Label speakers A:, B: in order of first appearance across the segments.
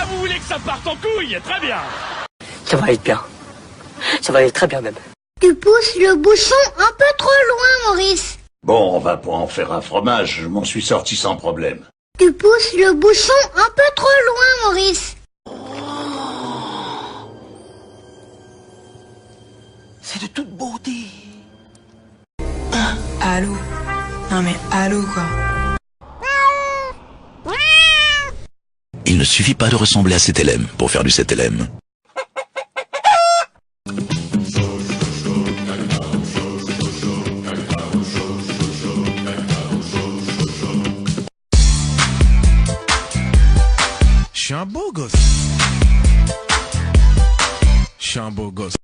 A: vous voulez que ça parte en couille? Très bien.
B: Ça va être bien. Ça va aller très bien même.
C: Tu pousses le bouchon un peu trop loin, Maurice.
D: Bon, on va pas en faire un fromage, je m'en suis sorti sans problème.
C: Tu pousses le bouchon un peu trop loin, Maurice.
B: C'est de toute beauté.
E: Allô? Non mais allô quoi?
F: Il ne suffit pas de ressembler à cet LM pour faire du 7LM.
G: Je suis un beau gosse. Je suis un beau gosse.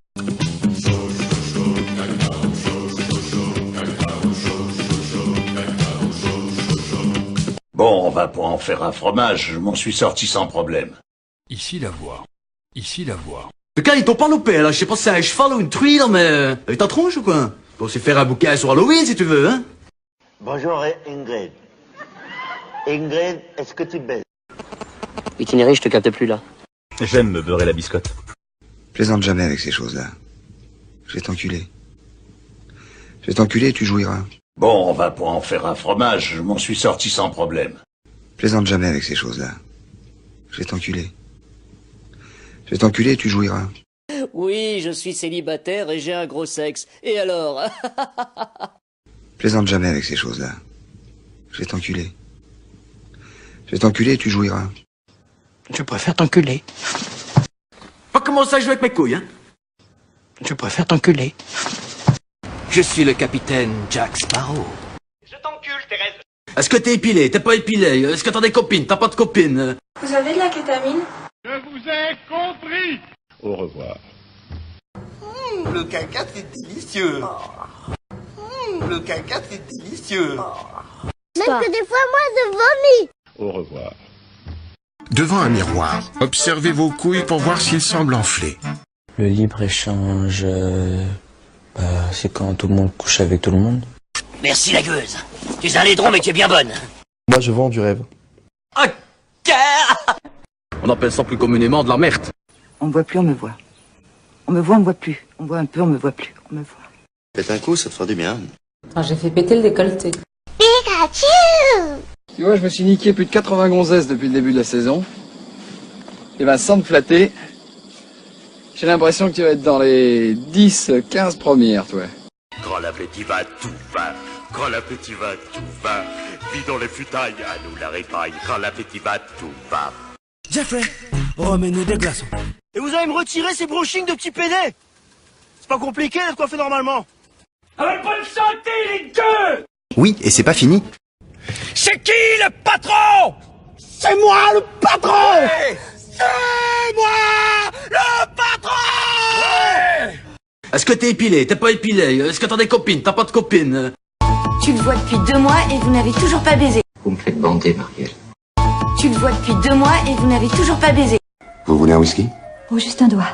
D: Bon, on va pas en faire un fromage, je m'en suis sorti sans problème.
A: Ici la voix. Ici la voix.
H: Le gars, ils t'ont pas loupé, là. Je sais pas si c'est un cheval ou une truie, là, mais... Avec ta tronche ou quoi? Faut aussi faire un bouquet sur Halloween, si tu veux, hein?
I: Bonjour Ingrid. Ingrid, est-ce que tu baises?
B: Itinéraire, je te capte plus là.
J: J'aime me beurrer la biscotte.
K: Plaisante jamais avec ces choses-là. Je vais t'enculer. Je vais t'enculer et tu jouiras.
D: Bon, on va pas en faire un fromage, je m'en suis sorti sans problème.
K: Plaisante jamais avec ces choses-là. Je vais t'enculer. Je vais t'enculer et tu jouiras.
B: Oui, je suis célibataire et j'ai un gros sexe. Et alors?
K: Plaisante jamais avec ces choses-là. Je vais t'enculer. Je vais t'enculer et tu jouiras.
B: Je préfère t'enculer.
H: Pas commencer à jouer avec mes couilles, hein?
B: Je préfère t'enculer.
H: Je suis le capitaine Jack Sparrow.
A: Je t'encule, Thérèse.
H: Est-ce que t'es épilé? T'es pas épilé? Est-ce que t'as des copines? T'as pas de copines?
E: Vous avez de la kétamine?
A: Je vous ai compris.
J: Au revoir.
I: Le caca c'est délicieux. Le caca c'est délicieux.
C: Même que des fois, moi, je vomis.
J: Au revoir.
G: Devant un miroir, observez vos couilles pour voir s'ils semblent enflés.
L: Le libre-échange, c'est quand tout le monde couche avec tout le monde.
B: Merci la gueuse. Tu es un laidron mais tu es bien bonne.
L: Moi je vends du rêve.
B: Ok.
H: On appelle ça plus communément de la merde.
E: On me voit plus, on me voit. On me voit, on me voit plus. On me voit un peu, on me voit plus. On me voit.
I: Faites un coup, ça te fera du bien.
E: J'ai fait péter le décolleté.
C: Pikachu.
M: Tu vois, je me suis niqué plus de 80 gonzesses depuis le début de la saison. Et ben, sans te flatter, j'ai l'impression que tu vas être dans les 10-15 premières, toi.
A: Quand l'appétit va, tout va. Quand l'appétit va, tout va. Vidons les futailles, à nous la répaille. Quand l'appétit va, tout va.
H: Jeffrey, remets-nous des glaçons.
I: Et vous allez me retirer ces brushings de petits pédés? C'est pas compliqué d'être coiffé normalement.
A: Avec bonne santé, les deux.
J: Oui, et c'est pas fini.
A: C'est qui le patron?
I: C'est moi le patron.
A: Ouais. C'est moi le patron. Ouais.
H: Est-ce que t'es épilé? T'es pas épilé? Est-ce que t'as des copines? T'as pas de copines?
E: Tu le vois depuis 2 mois et vous n'avez toujours pas baisé.
L: Vous me faites bander, Marielle.
E: Tu le vois depuis 2 mois et vous n'avez toujours pas baisé.
K: Vous voulez un whisky?
E: Oh, juste un doigt.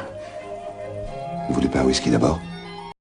K: Vous voulez pas un whisky d'abord?